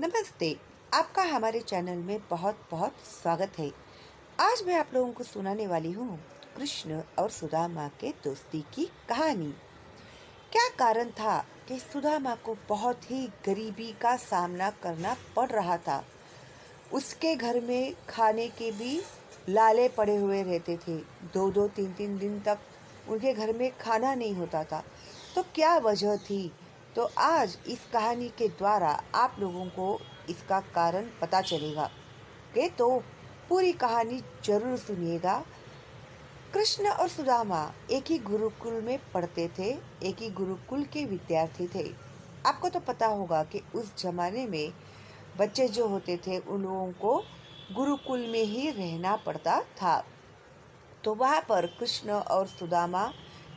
नमस्ते। आपका हमारे चैनल में बहुत बहुत स्वागत है। आज मैं आप लोगों को सुनाने वाली हूँ कृष्ण और सुदामा के दोस्ती की कहानी। क्या कारण था कि सुदामा को बहुत ही गरीबी का सामना करना पड़ रहा था। उसके घर में खाने के भी लाले पड़े हुए रहते थे। दो दो तीन तीन दिन तक उनके घर में खाना नहीं होता था। तो क्या वजह थी? तो आज इस कहानी के द्वारा आप लोगों को इसका कारण पता चलेगा। तो पूरी कहानी जरूर सुनिएगा। कृष्ण और सुदामा एक ही गुरुकुल में पढ़ते थे, एक ही गुरुकुल के विद्यार्थी थे। आपको तो पता होगा कि उस जमाने में बच्चे जो होते थे उन लोगों को गुरुकुल में ही रहना पड़ता था। तो वहाँ पर कृष्ण और सुदामा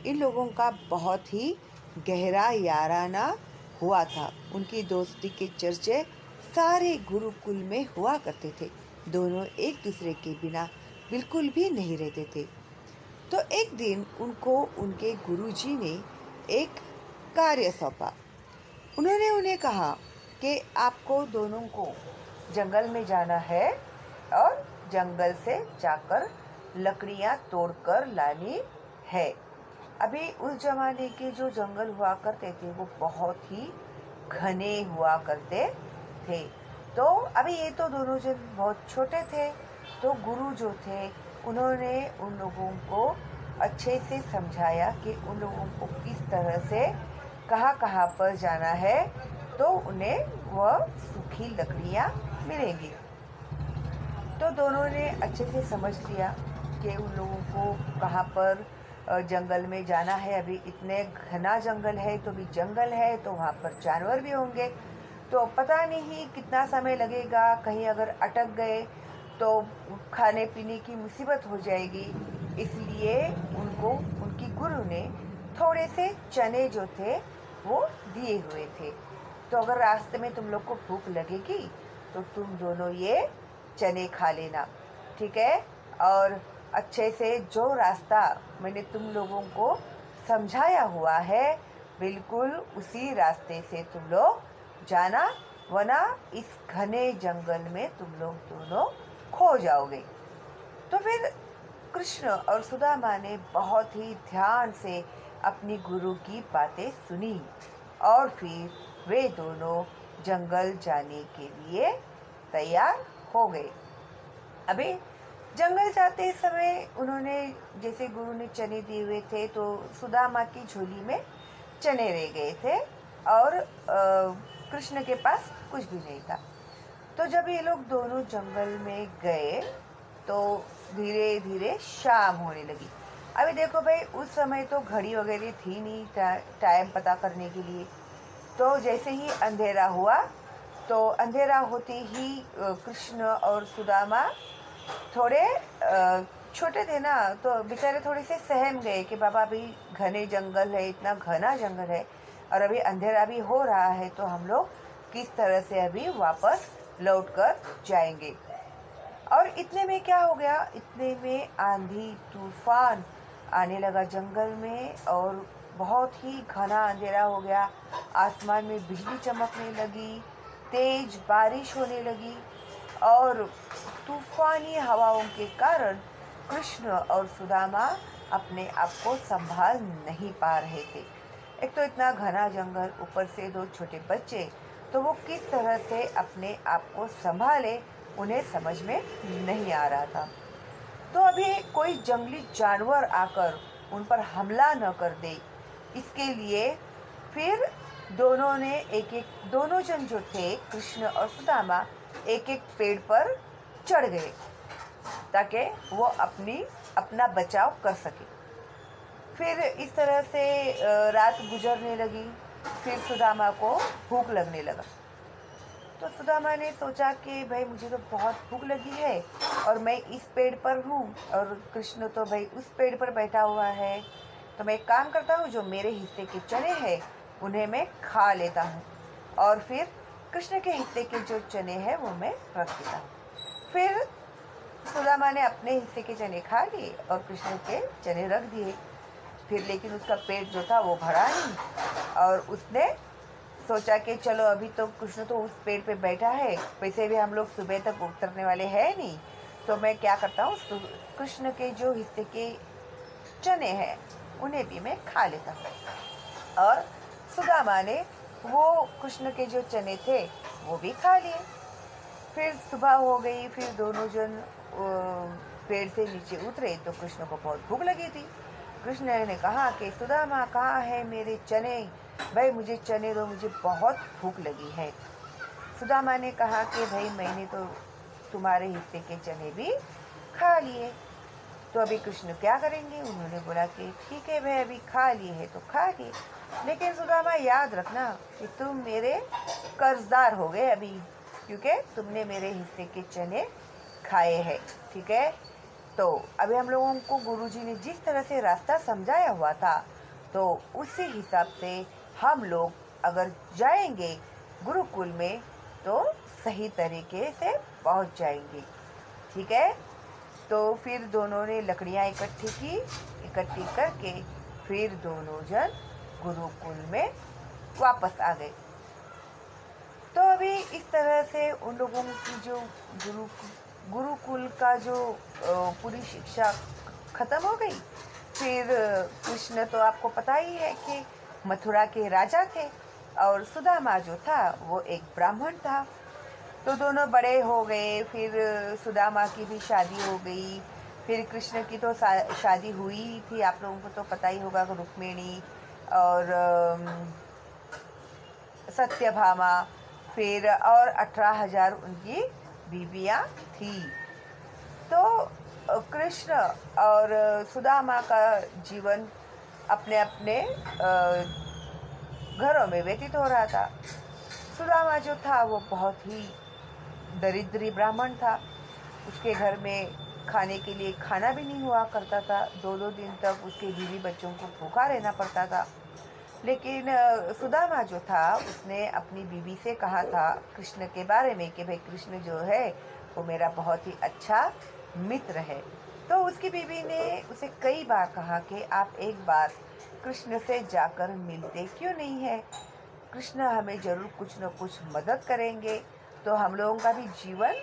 इन लोगों का बहुत ही गहरा याराना हुआ था। उनकी दोस्ती के चर्चे सारे गुरुकुल में हुआ करते थे। दोनों एक दूसरे के बिना बिल्कुल भी नहीं रहते थे। तो एक दिन उनको उनके गुरुजी ने एक कार्य सौंपा। उन्होंने उन्हें कहा कि आपको दोनों को जंगल में जाना है और जंगल से जाकर लकड़ियां तोड़कर लानी है। अभी उस जमाने के जो जंगल हुआ करते थे वो बहुत ही घने हुआ करते थे। तो अभी ये तो दोनों जन बहुत छोटे थे। तो गुरु जो थे उन्होंने उन लोगों को अच्छे से समझाया कि उन लोगों को किस तरह से कहाँ कहाँ पर जाना है तो उन्हें वह सूखी लकड़ियाँ मिलेंगी। तो दोनों ने अच्छे से समझ लिया कि उन लोगों को कहाँ पर जंगल में जाना है। अभी इतने घना जंगल है तो भी जंगल है तो वहाँ पर जानवर भी होंगे। तो पता नहीं कितना समय लगेगा, कहीं अगर अटक गए तो खाने पीने की मुसीबत हो जाएगी। इसलिए उनको उनकी गुरु ने थोड़े से चने जो थे वो दिए हुए थे। तो अगर रास्ते में तुम लोग को भूख लगेगी तो तुम दोनों ये चने खा लेना, ठीक है। और अच्छे से जो रास्ता मैंने तुम लोगों को समझाया हुआ है बिल्कुल उसी रास्ते से तुम लोग जाना, वरना इस घने जंगल में तुम लोग दोनों खो जाओगे। तो फिर कृष्ण और सुदामा ने बहुत ही ध्यान से अपनी गुरु की बातें सुनी और फिर वे दोनों जंगल जाने के लिए तैयार हो गए। अभी जंगल जाते समय उन्होंने जैसे गुरु ने चने दिए हुए थे तो सुदामा की झोली में चने रह गए थे और कृष्ण के पास कुछ भी नहीं था। तो जब ये लोग दोनों जंगल में गए तो धीरे धीरे शाम होने लगी। अभी देखो भाई, उस समय तो घड़ी वगैरह थी नहीं टाइम पता करने के लिए। तो जैसे ही अंधेरा हुआ तो अंधेरा होते ही कृष्ण और सुदामा थोड़े छोटे थे ना, तो बेचारे थोड़े से सहम गए कि बाबा अभी घने जंगल है, इतना घना जंगल है और अभी अंधेरा भी हो रहा है तो हम लोग किस तरह से अभी वापस लौट कर जाएंगे। और इतने में क्या हो गया, इतने में आंधी तूफान आने लगा जंगल में और बहुत ही घना अंधेरा हो गया। आसमान में बिजली चमकने लगी, तेज बारिश होने लगी और तूफानी हवाओं के कारण कृष्ण और सुदामा अपने आप को संभाल नहीं पा रहे थे। एक तो इतना घना जंगल, ऊपर से दो छोटे बच्चे, तो वो किस तरह से अपने आप को संभाले उन्हें समझ में नहीं आ रहा था। तो अभी कोई जंगली जानवर आकर उन पर हमला न कर दे, इसके लिए फिर दोनों ने दोनों जन जो थे कृष्ण और सुदामा एक एक पेड़ पर चढ़ गए ताकि वो अपना बचाव कर सके। फिर इस तरह से रात गुजरने लगी। फिर सुदामा को भूख लगने लगा। तो सुदामा ने सोचा कि भाई मुझे तो बहुत भूख लगी है और मैं इस पेड़ पर हूँ और कृष्ण तो भाई उस पेड़ पर बैठा हुआ है। तो मैं एक काम करता हूँ, जो मेरे हिस्से के चने हैं उन्हें मैं खा लेता हूँ और फिर कृष्ण के हिस्से के जो चने हैं वो मैं रख देता हूँ। फिर सुदामा ने अपने हिस्से के चने खा लिए और कृष्ण के चने रख दिए। फिर लेकिन उसका पेट जो था वो भरा नहीं और उसने सोचा कि चलो अभी तो कृष्ण तो उस पेड़ पे बैठा है, वैसे भी हम लोग सुबह तक उतरने वाले हैं नहीं, तो मैं क्या करता हूँ, कृष्ण के जो हिस्से के चने हैं उन्हें भी मैं खा लेता हूँ। और सुदामा ने वो कृष्ण के जो चने थे वो भी खा लिए। फिर सुबह हो गई, फिर दोनों जन पेड़ से नीचे उतरे तो कृष्ण को बहुत भूख लगी थी। कृष्ण ने कहा कि सुदामा कहाँ है मेरे चने, भाई मुझे चने दो, मुझे बहुत भूख लगी है। सुदामा ने कहा कि भाई मैंने तो तुम्हारे हिस्से के चने भी खा लिए, तो अभी कृष्ण क्या करेंगे। उन्होंने बोला कि ठीक है भाई, अभी खा लिए है तो खा लिए, लेकिन सुदामा याद रखना कि तुम मेरे कर्जदार हो गए अभी, क्योंकि तुमने मेरे हिस्से के चने खाए हैं, ठीक है। तो अभी हम लोगों को गुरुजी ने जिस तरह से रास्ता समझाया हुआ था, तो उसी हिसाब से हम लोग अगर जाएंगे गुरुकुल में तो सही तरीके से पहुंच जाएंगे, ठीक है। तो फिर दोनों ने लकड़ियां इकट्ठी करके फिर दोनों जन गुरुकुल में वापस आ गए। तो अभी इस तरह से उन लोगों की जो गुरुकुल का जो पूरी शिक्षा खत्म हो गई। फिर कृष्ण तो आपको पता ही है कि मथुरा के राजा थे और सुदामा जो था वो एक ब्राह्मण था। तो दोनों बड़े हो गए, फिर सुदामा की भी शादी हो गई। फिर कृष्ण की तो शादी हुई थी, आप लोगों को तो पता ही होगा, रुक्मिणी और सत्यभामा, फिर और 18,000 उनकी बीबियां थी। तो कृष्ण और सुदामा का जीवन अपने अपने घरों में व्यतीत हो रहा था। सुदामा जो था वो बहुत ही दरिद्री ब्राह्मण था, उसके घर में खाने के लिए खाना भी नहीं हुआ करता था, 2-2 दिन तक उसके बीवी बच्चों को भूखा रहना पड़ता था। लेकिन सुदामा जो था उसने अपनी बीवी से कहा था कृष्ण के बारे में कि भाई कृष्ण जो है वो मेरा बहुत ही अच्छा मित्र है। तो उसकी बीवी ने उसे कई बार कहा कि आप एक बार कृष्ण से जाकर मिलते क्यों नहीं है, कृष्ण हमें जरूर कुछ न कुछ मदद करेंगे तो हम लोगों का भी जीवन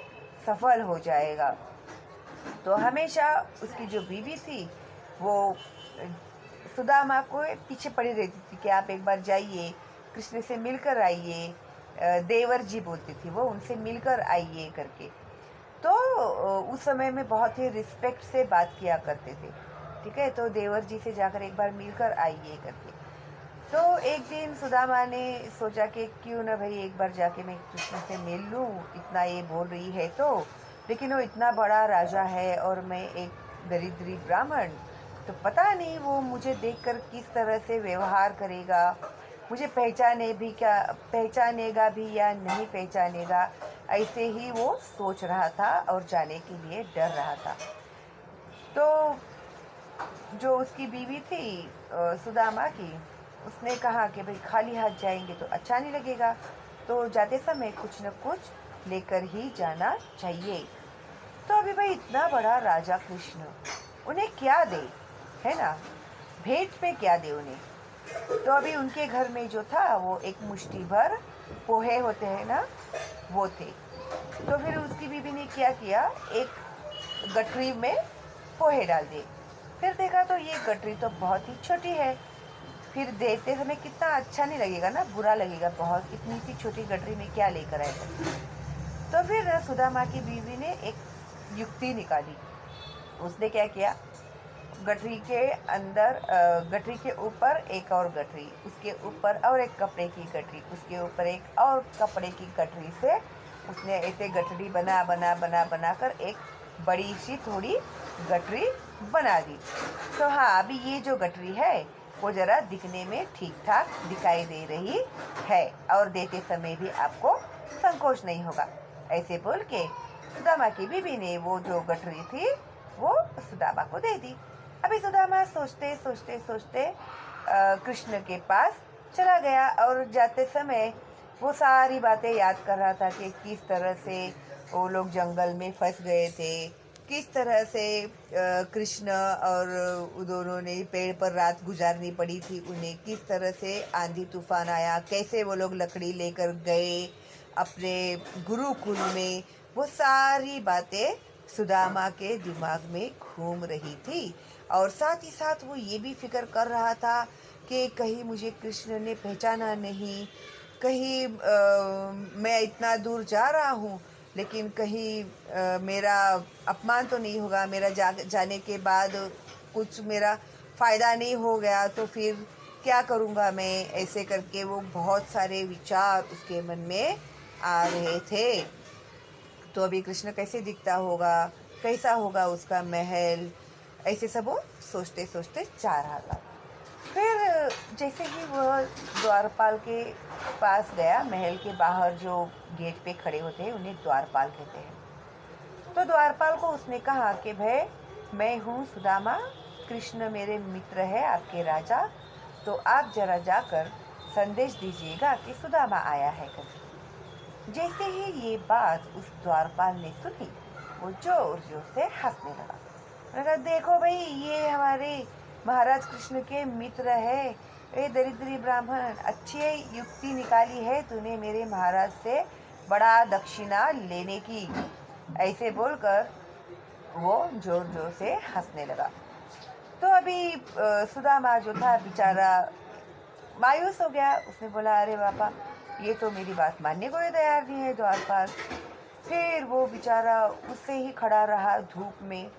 सफल हो जाएगा। तो हमेशा उसकी जो बीवी थी वो सुदामा को पीछे पड़ी रहती थी कि आप एक बार जाइए, कृष्ण से मिलकर आइए, देवर जी बोलती थी वो, उनसे मिलकर आइए करके। तो उस समय में बहुत ही रिस्पेक्ट से बात किया करते थे, ठीक है। तो देवर जी से जाकर एक बार मिलकर आइए करके। तो एक दिन सुदामा ने सोचा कि क्यों ना भाई एक बार जाके मैं कृष्ण से मिल लूँ, इतना ये बोल रही है तो। लेकिन वो इतना बड़ा राजा है और मैं एक दरिद्री ब्राह्मण, तो पता नहीं वो मुझे देखकर किस तरह से व्यवहार करेगा, मुझे पहचानेगा भी या नहीं पहचानेगा, ऐसे ही वो सोच रहा था और जाने के लिए डर रहा था। तो जो उसकी बीवी थी सुदामा की, उसने कहा कि भाई खाली हाथ जाएंगे तो अच्छा नहीं लगेगा, तो जाते समय कुछ न कुछ लेकर ही जाना चाहिए। तो अभी भाई इतना बड़ा राजा कृष्ण, उन्हें क्या दे, है ना, भेंट पे क्या दे उन्हें। तो अभी उनके घर में जो था वो एक मुट्ठी भर पोहे होते हैं ना, वो थे। तो फिर उसकी बीवी ने क्या किया, एक गठरी में पोहे डाल दिए। फिर देखा तो ये गठरी तो बहुत ही छोटी है, फिर देते समय कितना अच्छा नहीं लगेगा ना, बुरा लगेगा बहुत, इतनी सी छोटी गठरी में क्या लेकर आएगा। तो फिर सुदामा की बीवी ने एक युक्ति निकाली। उसने क्या किया, गठरी के अंदर गठरी के ऊपर एक और गठरी, उसके ऊपर और एक कपड़े की गठरी, उसके ऊपर एक और कपड़े की गठरी से उसने ऐसे गठरी बना कर एक बड़ी सी थोड़ी गठरी बना दी। तो हाँ, अभी ये जो गठरी है वो ज़रा दिखने में ठीक ठाक दिखाई दे रही है और देते समय भी आपको संकोच नहीं होगा, ऐसे बोल के सुदामा की बीवी ने वो जो गठरी थी वो सुदामा को दे दी। अभी सुदामा सोचते सोचते कृष्ण के पास चला गया और जाते समय वो सारी बातें याद कर रहा था कि किस तरह से वो लोग जंगल में फंस गए थे, किस तरह से कृष्ण और दोनों ने पेड़ पर रात गुजारनी पड़ी थी उन्हें, किस तरह से आंधी तूफान आया, कैसे वो लोग लकड़ी लेकर गए अपने गुरुकुल में, वो सारी बातें सुदामा के दिमाग में घूम रही थी। और साथ ही साथ वो ये भी फिक्र कर रहा था कि कहीं मुझे कृष्ण ने पहचाना नहीं, कहीं मैं इतना दूर जा रहा हूँ लेकिन कहीं मेरा अपमान तो नहीं होगा, मेरा जाने के बाद कुछ मेरा फ़ायदा नहीं हो गया तो फिर क्या करूँगा मैं। ऐसे करके वो बहुत सारे विचार उसके मन में आ रहे थे। तो अभी कृष्ण कैसे दिखता होगा, कैसा होगा उसका महल, ऐसे सब वो सोचते सोचते जा रहा था। फिर जैसे ही वह द्वारपाल के पास गया, महल के बाहर जो गेट पे खड़े होते हैं उन्हें द्वारपाल कहते हैं, तो द्वारपाल को उसने कहा कि भाई मैं हूँ सुदामा, कृष्ण मेरे मित्र है, आपके राजा, तो आप जरा जाकर संदेश दीजिएगा कि सुदामा आया है करके। जैसे ही ये बात उस द्वारपाल ने सुनी, वो जोर जोर से हंसने लगा। लगा देखो भाई, ये हमारे महाराज कृष्ण के मित्र है। ए दरिद्री ब्राह्मण, अच्छी युक्ति निकाली है तूने मेरे महाराज से बड़ा दक्षिणा लेने की। ऐसे बोलकर वो जोर जोर से हंसने लगा। तो अभी सुदामा जो था बेचारा मायूस हो गया। उसने बोला अरे बाबा, ये तो मेरी बात मानने को ही तैयार नहीं है द्वारपाल। फिर वो बेचारा उससे ही खड़ा रहा धूप में।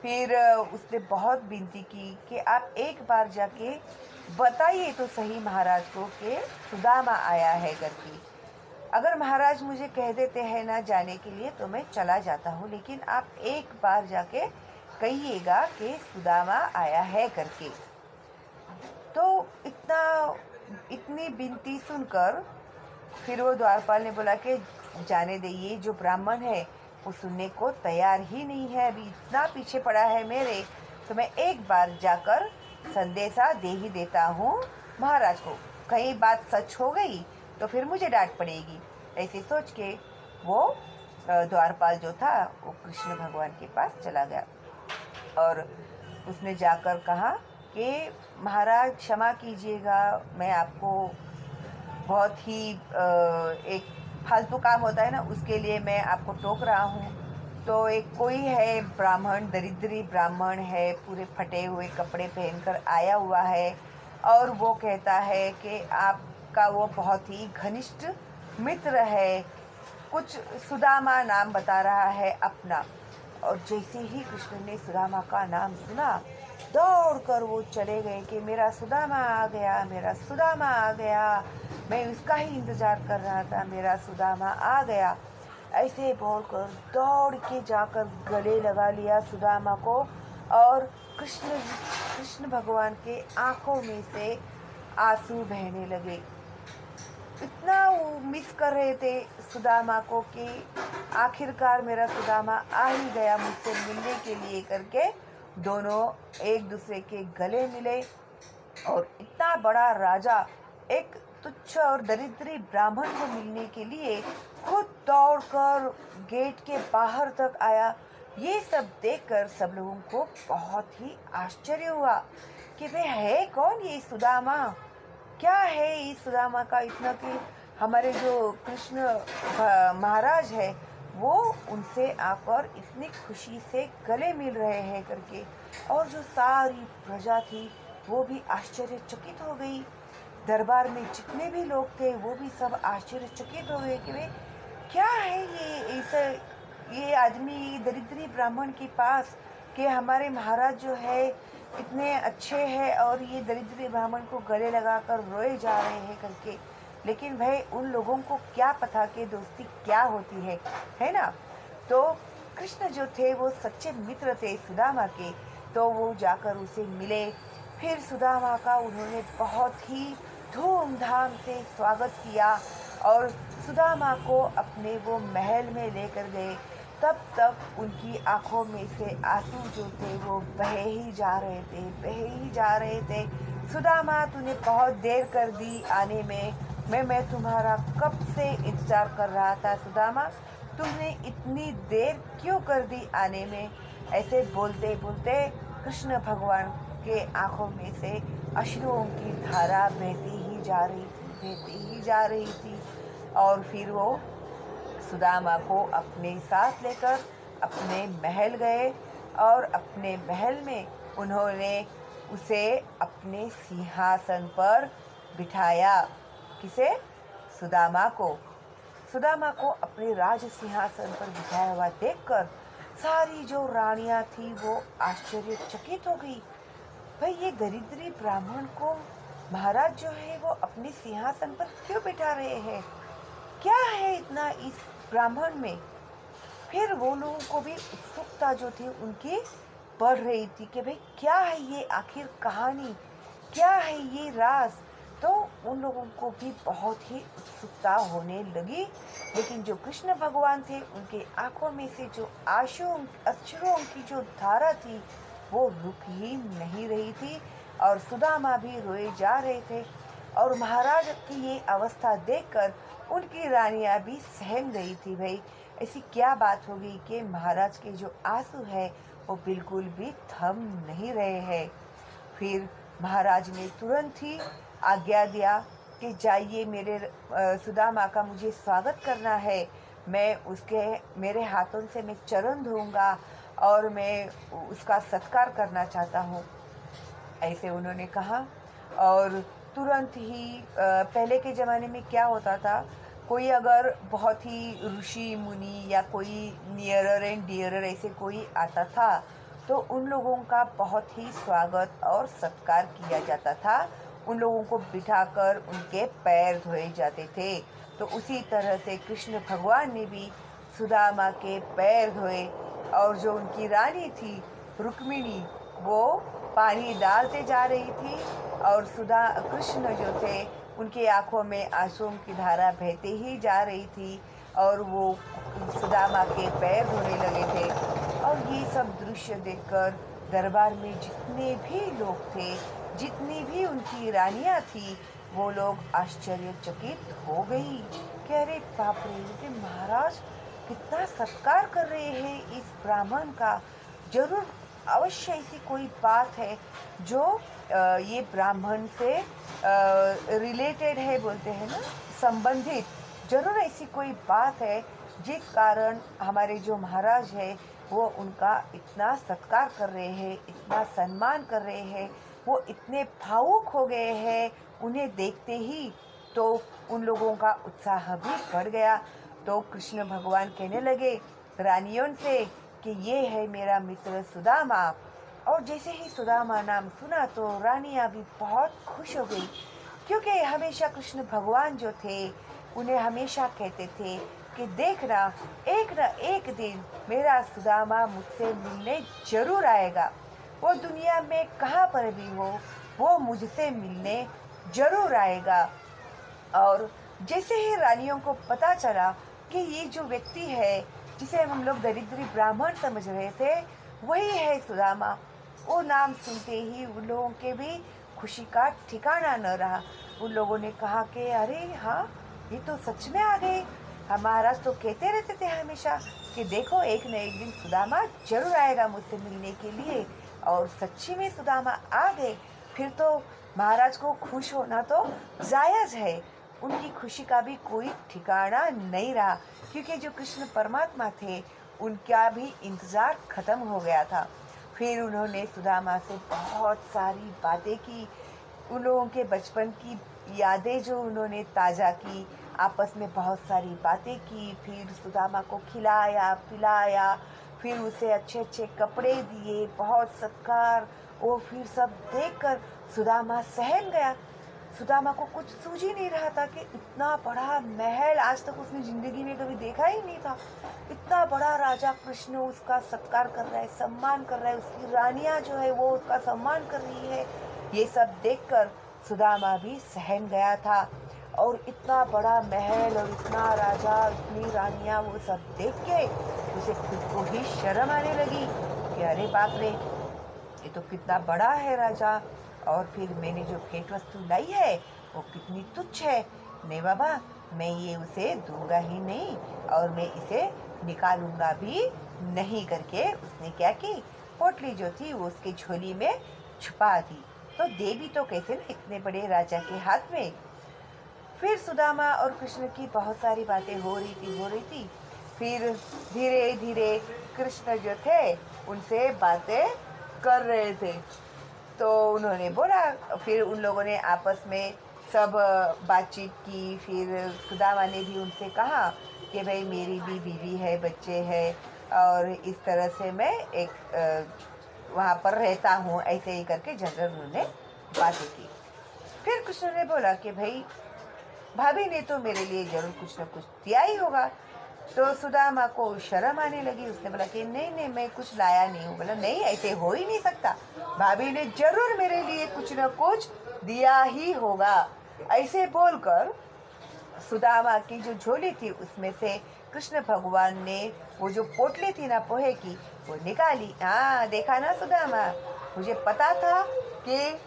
फिर उसने बहुत विनती की कि आप एक बार जाके बताइए तो सही महाराज को कि सुदामा आया है करके। अगर महाराज मुझे कह देते हैं ना जाने के लिए तो मैं चला जाता हूँ, लेकिन आप एक बार जाके कहिएगा कि सुदामा आया है करके। तो इतनी विनती सुनकर फिर वो द्वारपाल ने बोला कि जाने दे, ये जो ब्राह्मण है वो सुनने को तैयार ही नहीं है, अभी इतना पीछे पड़ा है मेरे, तो मैं एक बार जाकर संदेशा दे ही देता हूँ महाराज को। कहीं बात सच हो गई तो फिर मुझे डांट पड़ेगी। ऐसे सोच के वो द्वारपाल जो था वो कृष्ण भगवान के पास चला गया और उसने जाकर कहा कि महाराज क्षमा कीजिएगा, मैं आपको बहुत ही एक फालतू काम होता है ना, उसके लिए मैं आपको टोक रहा हूँ। तो एक कोई है ब्राह्मण, दरिद्री ब्राह्मण है, पूरे फटे हुए कपड़े पहनकर आया हुआ है और वो कहता है कि आपका वो बहुत ही घनिष्ठ मित्र है, कुछ सुदामा नाम बता रहा है अपना। और जैसे ही कृष्ण ने सुदामा का नाम सुना, दौड़कर वो चले गए कि मेरा सुदामा आ गया, मेरा सुदामा आ गया, मैं उसका ही इंतज़ार कर रहा था, मेरा सुदामा आ गया। ऐसे बोलकर दौड़ के जाकर गले लगा लिया सुदामा को और कृष्ण भगवान के आंखों में से आंसू बहने लगे। इतना वो मिस कर रहे थे सुदामा को कि आखिरकार मेरा सुदामा आ ही गया मुझसे मिलने के लिए करके। दोनों एक दूसरे के गले मिले और इतना बड़ा राजा एक तुच्छ और दरिद्री ब्राह्मण को मिलने के लिए खुद दौड़कर गेट के बाहर तक आया। ये सब देखकर सब लोगों को बहुत ही आश्चर्य हुआ कि वे है कौन ये सुदामा, क्या है इस सुदामा का इतना कि हमारे जो कृष्ण महाराज है वो उनसे आकर इतनी खुशी से गले मिल रहे हैं करके। और जो सारी प्रजा थी वो भी आश्चर्यचकित हो गई। दरबार में जितने भी लोग थे वो भी सब आश्चर्यचकित हो गए कि वे क्या है ये आदमी दरिद्री ब्राह्मण के पास कि हमारे महाराज जो है इतने अच्छे हैं और ये दरिद्री ब्राह्मण को गले लगाकर रोए जा रहे हैं करके। लेकिन भाई उन लोगों को क्या पता कि दोस्ती क्या होती है ना। तो कृष्ण जो थे वो सच्चे मित्र थे सुदामा के, तो वो जाकर उसे मिले। फिर सुदामा का उन्होंने बहुत ही धूमधाम से स्वागत किया और सुदामा को अपने वो महल में लेकर गए। तब तक उनकी आंखों में से आंसू जो थे वो बहे ही जा रहे थे। सुदामा तूने बहुत देर कर दी आने में, मैं तुम्हारा कब से इंतजार कर रहा था सुदामा, तुमने इतनी देर क्यों कर दी आने में। ऐसे बोलते बोलते कृष्ण भगवान के आंखों में से अश्रुओं की धारा बहती ही जा रही थी। और फिर वो सुदामा को अपने साथ लेकर अपने महल गए और अपने महल में उन्होंने उसे अपने सिंहासन पर बिठाया। किसे? सुदामा को। सुदामा को अपने राज सिंहासन पर बिठाया हुआ देखकर सारी जो रानियां थी वो आश्चर्यचकित हो गई। भाई, ये दरिद्री ब्राह्मण को महाराज जो है वो अपने सिंहासन पर क्यों बिठा रहे हैं? क्या है इतना इस ब्राह्मण में? फिर वो लोगों को भी उत्सुकता जो थी उनकी बढ़ रही थी कि भाई क्या है ये आखिर कहानी, क्या है ये राज। तो उन लोगों को भी बहुत ही उत्सुकता होने लगी। लेकिन जो कृष्ण भगवान थे उनके आंखों में से जो अश्रुओं की जो धारा थी वो रुक ही नहीं रही थी और सुदामा भी रोए जा रहे थे। और महाराज की ये अवस्था देखकर उनकी रानियां भी सहम गई थी। भाई, ऐसी क्या बात हो गई कि महाराज के जो आंसू है वो बिल्कुल भी थम नहीं रहे हैं। फिर महाराज ने तुरंत ही आज्ञा दिया कि जाइए, मेरे सुदामा का मुझे स्वागत करना है। मैं उसके मेरे हाथों से मैं चरण धोऊंगा और मैं उसका सत्कार करना चाहता हूँ। ऐसे उन्होंने कहा। और तुरंत ही पहले के ज़माने में क्या होता था, कोई अगर बहुत ही ऋषि मुनि या कोई नियरर एंड डियरर ऐसे कोई आता था तो उन लोगों का बहुत ही स्वागत और सत्कार किया जाता था। उन लोगों को बिठाकर उनके पैर धोए जाते थे। तो उसी तरह से कृष्ण भगवान ने भी सुदामा के पैर धोए। और जो उनकी रानी थी रुक्मिणी, वो पानी डालते जा रही थी और कृष्ण जो थे उनकी आंखों में आंसुओं की धारा बहते ही जा रही थी और वो सुदामा के पैर धोने लगे थे। और ये सब दृश्य देखकर दरबार में जितने भी लोग थे, जितनी भी उनकी रानियां थी, वो लोग आश्चर्यचकित हो गई कि अरे बाप रे, ये महाराज कितना सत्कार कर रहे हैं इस ब्राह्मण का। जरूर अवश्य ऐसी कोई बात है जो ये ब्राह्मण से रिलेटेड है, बोलते हैं ना, संबंधित। जरूर ऐसी कोई बात है जिस कारण हमारे जो महाराज है वो उनका इतना सत्कार कर रहे हैं, इतना सम्मान कर रहे हैं, वो इतने भावुक हो गए हैं उन्हें देखते ही। तो उन लोगों का उत्साह भी बढ़ गया। तो कृष्ण भगवान कहने लगे रानियों से कि ये है मेरा मित्र सुदामा। और जैसे ही सुदामा नाम सुना तो रानियां भी बहुत खुश हो गई, क्योंकि हमेशा कृष्ण भगवान जो थे उन्हें हमेशा कहते थे कि देखना, एक न एक दिन मेरा सुदामा मुझसे मिलने जरूर आएगा। वो दुनिया में कहाँ पर भी हो, वो मुझसे मिलने जरूर आएगा। और जैसे ही रानियों को पता चला कि ये जो व्यक्ति है जिसे हम लोग दरिद्री ब्राह्मण समझ रहे थे वही है सुदामा, वो नाम सुनते ही उन लोगों के भी खुशी का ठिकाना न रहा। उन लोगों ने कहा कि अरे हाँ, ये तो सच में आ गए। हम महाराज तो कहते रहते थे हमेशा कि देखो एक न एक दिन सुदामा जरूर आएगा मुझसे मिलने के लिए। और सच्ची में सुदामा आ गए। फिर तो महाराज को खुश होना तो जायज़ है। उनकी खुशी का भी कोई ठिकाना नहीं रहा, क्योंकि जो कृष्ण परमात्मा थे उनका भी इंतज़ार ख़त्म हो गया था। फिर उन्होंने सुदामा से बहुत सारी बातें की, उन लोगों के बचपन की यादें जो उन्होंने ताज़ा की, आपस में बहुत सारी बातें की। फिर सुदामा को खिलाया पिलाया, फिर उसे अच्छे अच्छे कपड़े दिए, बहुत सत्कार। वो फिर सब देखकर सुदामा सहम गया। सुदामा को कुछ सूझ ही नहीं रहा था कि इतना बड़ा महल आज तक उसने जिंदगी में कभी देखा ही नहीं था। इतना बड़ा राजा कृष्ण उसका सत्कार कर रहा है, सम्मान कर रहा है, उसकी रानियां जो है वो उसका सम्मान कर रही है। ये सब देखकर सुदामा भी सहम गया था। और इतना बड़ा महल और इतना राजा, इतनी रानियां, वो सब देख के उसे खुद को ही शर्म आने लगी कि अरे बाप रे, ये तो कितना बड़ा है राजा। और फिर मैंने जो भेंट वस्तु लाई है वो कितनी तुच्छ है। नहीं बाबा, मैं ये उसे दूंगा ही नहीं और मैं इसे निकालूंगा भी नहीं करके उसने क्या की, पोटली जो थी वो उसकी झोली में छुपा दी। तो देवी तो कैसे ना इतने बड़े राजा के हाथ में। फिर सुदामा और कृष्ण की बहुत सारी बातें हो रही थी। फिर धीरे धीरे कृष्ण जो थे उनसे बातें कर रहे थे। तो उन्होंने बोला, फिर उन लोगों ने आपस में सब बातचीत की। फिर सुदामा ने भी उनसे कहा कि भाई मेरी भी बीवी है, बच्चे हैं और इस तरह से मैं एक वहाँ पर रहता हूँ, ऐसे ही करके जनरल उन्होंने बातें की। फिर कृष्ण ने बोला कि भाई भाभी ने तो मेरे लिए जरूर कुछ न कुछ दिया ही होगा। तो सुदामा को शर्म आने लगी। उसने बोला कि नहीं नहीं मैं कुछ लाया नहीं हूँ। बोला नहीं, ऐसे हो ही नहीं सकता, भाभी ने जरूर मेरे लिए कुछ न कुछ दिया ही होगा। ऐसे बोलकर सुदामा की जो झोली थी उसमें से कृष्ण भगवान ने वो जो पोटली थी ना पोहे की वो निकाली। हाँ देखा ना सुदामा, मुझे पता था कि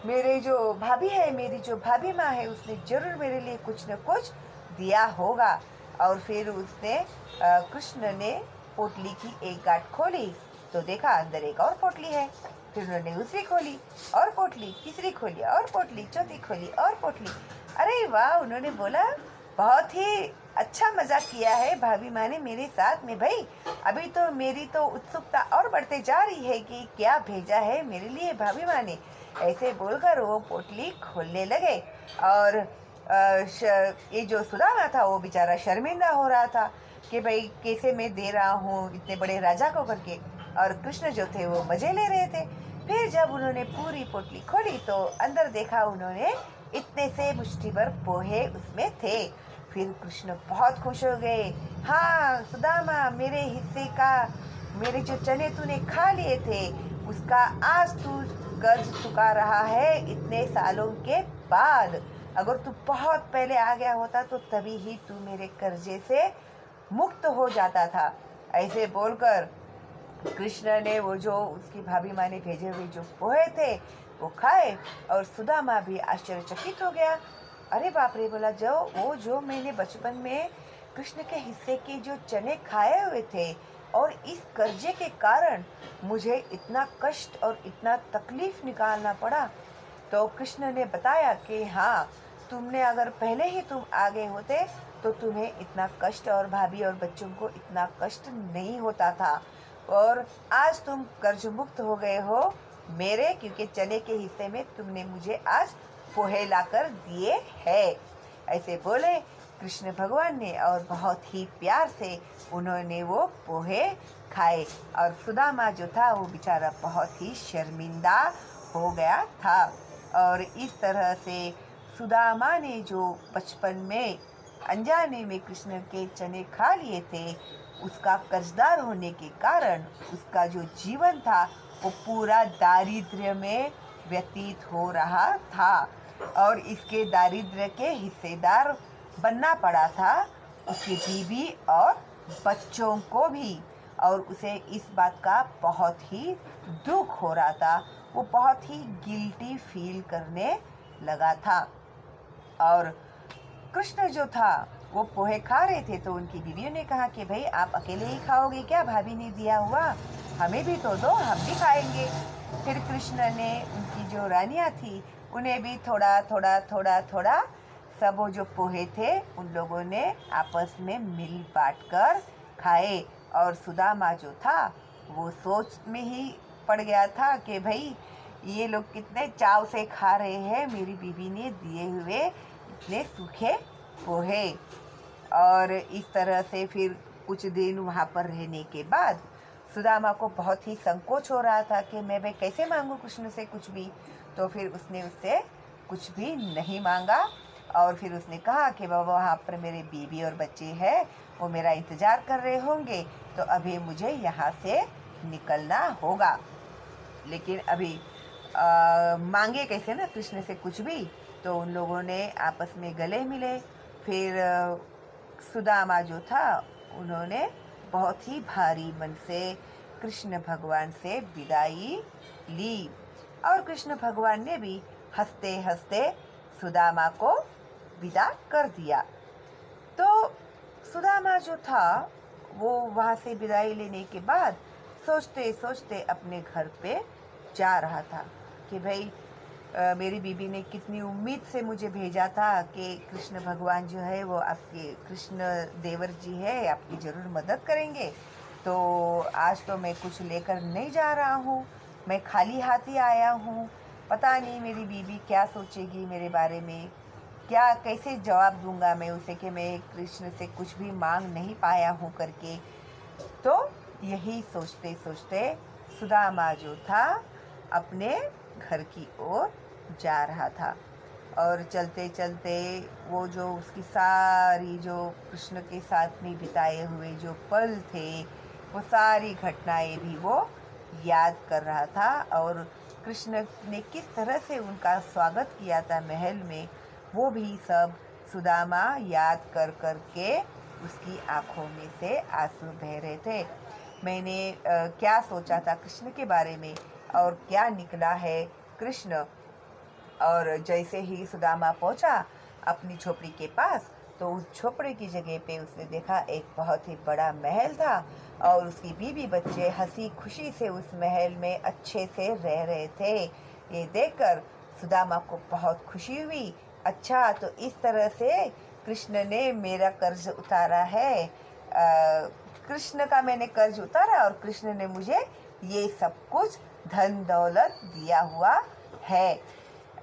मेरे जो भाभी है, मेरी जो भाभी माँ है, उसने जरूर मेरे लिए कुछ न कुछ दिया होगा। और फिर उसने कृष्ण ने पोटली की एक गांठ खोली तो देखा अंदर एक और पोटली है। फिर उन्होंने दूसरी खोली और पोटली, तीसरी खोली और पोटली, चौथी खोली और पोटली। अरे वाह, उन्होंने बोला बहुत ही अच्छा मजाक किया है भाभी माँ ने मेरे साथ में। भाई अभी तो मेरी तो उत्सुकता और बढ़ते जा रही है कि क्या भेजा है मेरे लिए भाभी माँ ने। ऐसे बोलकर वो पोटली खोलने लगे और ये जो सुदामा था वो बेचारा शर्मिंदा हो रहा था कि भाई कैसे मैं दे रहा हूँ इतने बड़े राजा को करके। और कृष्ण जो थे वो मजे ले रहे थे। फिर जब उन्होंने पूरी पोटली खोली तो अंदर देखा उन्होंने इतने से मुट्ठी भर पोहे उसमें थे। फिर कृष्ण बहुत खुश हो गए। हाँ सुदामा, मेरे हिस्से का, मेरे जो चने तूने खा लिए थे उसका आज तू कर्ज चुका रहा है इतने सालों के बाद। अगर तू बहुत पहले आ गया होता तो तभी ही तू मेरे कर्जे से मुक्त हो जाता था। ऐसे बोलकर कृष्ण ने वो जो उसकी भाभी माँ ने भेजे हुए जो पोहे थे वो खाए और सुदामा भी आश्चर्यचकित हो गया। अरे बाप रे, बोला जो मैंने बचपन में कृष्ण के हिस्से के जो चने खाए हुए थे और इस कर्जे के कारण मुझे इतना कष्ट और इतना तकलीफ निकालना पड़ा। तो कृष्ण ने बताया कि हाँ, तुमने अगर पहले ही तुम आ गए होते तो तुम्हें इतना कष्ट और भाभी और बच्चों को इतना कष्ट नहीं होता था। और आज तुम कर्ज मुक्त हो गए हो मेरे, क्योंकि चने के हिस्से में तुमने मुझे आज पोहे लाकर दिए है। ऐसे बोले कृष्ण भगवान ने और बहुत ही प्यार से उन्होंने वो पोहे खाए। और सुदामा जो था वो बेचारा बहुत ही शर्मिंदा हो गया था। और इस तरह से सुदामा ने जो बचपन में अनजाने में कृष्ण के चने खा लिए थे, उसका कर्जदार होने के कारण उसका जो जीवन था वो पूरा दारिद्र्य में व्यतीत हो रहा था। और इसके दारिद्र्य के हिस्सेदार बनना पड़ा था उसकी बीवी और बच्चों को भी। और उसे इस बात का बहुत ही दुख हो रहा था, वो बहुत ही गिल्टी फील करने लगा था। और कृष्ण जो था वो पोहे खा रहे थे तो उनकी बीवियों ने कहा कि भाई आप अकेले ही खाओगे क्या, भाभी ने दिया हुआ हमें भी तो दो, हम भी खाएंगे। फिर कृष्ण ने उनकी जो रानियां थी उन्हें भी थोड़ा थोड़ा थोड़ा थोड़ा सब वो जो पोहे थे उन लोगों ने आपस में मिल बांट कर खाए। और सुदामा जो था वो सोच में ही पड़ गया था कि भाई ये लोग कितने चाव से खा रहे हैं मेरी बीवी ने दिए हुए इतने सूखे पोहे। और इस तरह से फिर कुछ दिन वहाँ पर रहने के बाद सुदामा को बहुत ही संकोच हो रहा था कि मैं भाई कैसे मांगू कृष्ण से कुछ भी। तो फिर उसने उससे कुछ भी नहीं मांगा और फिर उसने कहा कि बाबा वहाँ पर मेरे बीवी और बच्चे हैं, वो मेरा इंतज़ार कर रहे होंगे, तो अभी मुझे यहाँ से निकलना होगा। लेकिन अभी मांगे कैसे ना कृष्ण से कुछ भी। तो उन लोगों ने आपस में गले मिले। फिर सुदामा जो था उन्होंने बहुत ही भारी मन से कृष्ण भगवान से विदाई ली। और कृष्ण भगवान ने भी हंसते हंसते सुदामा को विदा कर दिया। तो सुदामा जो था वो वहाँ से विदाई लेने के बाद सोचते सोचते अपने घर पे जा रहा था कि भाई मेरी बीबी ने कितनी उम्मीद से मुझे भेजा था कि कृष्ण भगवान जो है वो आपके कृष्ण देवर जी है, आपकी ज़रूर मदद करेंगे। तो आज तो मैं कुछ लेकर नहीं जा रहा हूँ, मैं खाली हाथ ही आया हूँ। पता नहीं मेरी बीबी क्या सोचेगी मेरे बारे में, क्या कैसे जवाब दूंगा मैं उसे कि मैं कृष्ण से कुछ भी मांग नहीं पाया हूँ करके। तो यही सोचते सोचते सुदामा जो था अपने घर की ओर जा रहा था। और चलते चलते वो जो उसकी सारी जो कृष्ण के साथ में बिताए हुए जो पल थे, वो सारी घटनाएं भी वो याद कर रहा था। और कृष्ण ने किस तरह से उनका स्वागत किया था महल में, वो भी सब सुदामा याद कर कर के उसकी आंखों में से आंसू बह रहे थे। मैंने क्या सोचा था कृष्ण के बारे में और क्या निकला है कृष्ण। और जैसे ही सुदामा पहुंचा अपनी झोपड़ी के पास, तो उस झोपड़ी की जगह पे उसने देखा एक बहुत ही बड़ा महल था और उसकी बीवी बच्चे हंसी खुशी से उस महल में अच्छे से रह रहे थे। ये देखकर सुदामा को बहुत खुशी हुई। अच्छा, तो इस तरह से कृष्ण ने मेरा कर्ज उतारा है, कृष्ण का मैंने कर्ज उतारा और कृष्ण ने मुझे ये सब कुछ धन दौलत दिया हुआ है।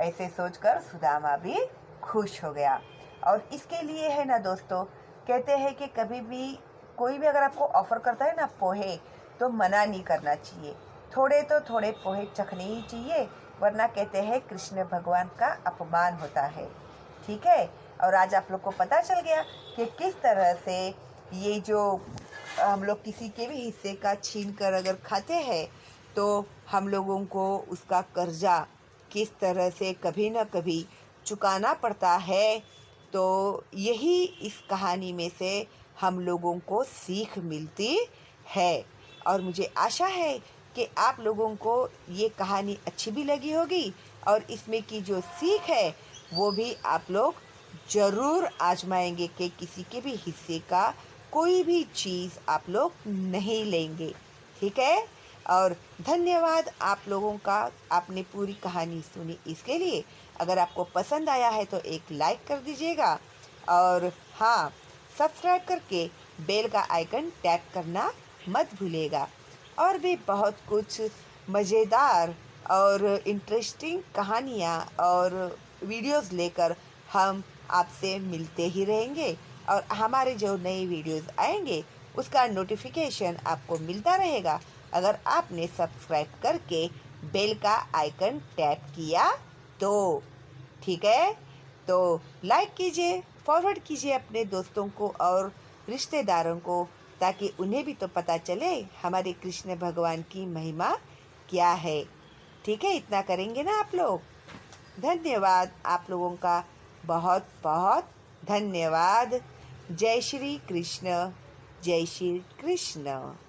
ऐसे सोचकर सुदामा भी खुश हो गया। और इसके लिए है ना दोस्तों, कहते हैं कि कभी भी कोई भी अगर आपको ऑफर करता है ना पोहे, तो मना नहीं करना चाहिए। थोड़े तो थोड़े पोहे चखने ही चाहिए, वरना कहते हैं कृष्ण भगवान का अपमान होता है। ठीक है। और आज आप लोग को पता चल गया कि किस तरह से ये जो हम लोग किसी के भी हिस्से का छीन कर अगर खाते हैं, तो हम लोगों को उसका कर्जा किस तरह से कभी न कभी चुकाना पड़ता है। तो यही इस कहानी में से हम लोगों को सीख मिलती है। और मुझे आशा है कि आप लोगों को ये कहानी अच्छी भी लगी होगी और इसमें की जो सीख है वो भी आप लोग ज़रूर आजमाएंगे कि किसी के भी हिस्से का कोई भी चीज़ आप लोग नहीं लेंगे। ठीक है। और धन्यवाद आप लोगों का, आपने पूरी कहानी सुनी इसके लिए। अगर आपको पसंद आया है तो एक लाइक कर दीजिएगा और हाँ, सब्सक्राइब करके बेल का आइकन टैप करना मत भूलिएगा। और भी बहुत कुछ मज़ेदार और इंटरेस्टिंग कहानियाँ और वीडियोस लेकर हम आपसे मिलते ही रहेंगे। और हमारे जो नए वीडियोस आएंगे उसका नोटिफिकेशन आपको मिलता रहेगा अगर आपने सब्सक्राइब करके बेल का आइकन टैप किया तो। ठीक है। तो लाइक कीजिए, फॉरवर्ड कीजिए अपने दोस्तों को और रिश्तेदारों को, ताकि उन्हें भी तो पता चले हमारे कृष्ण भगवान की महिमा क्या है। ठीक है। इतना करेंगे ना आप लोग। धन्यवाद आप लोगों का, बहुत बहुत धन्यवाद। जय श्री कृष्ण, जय श्री कृष्ण।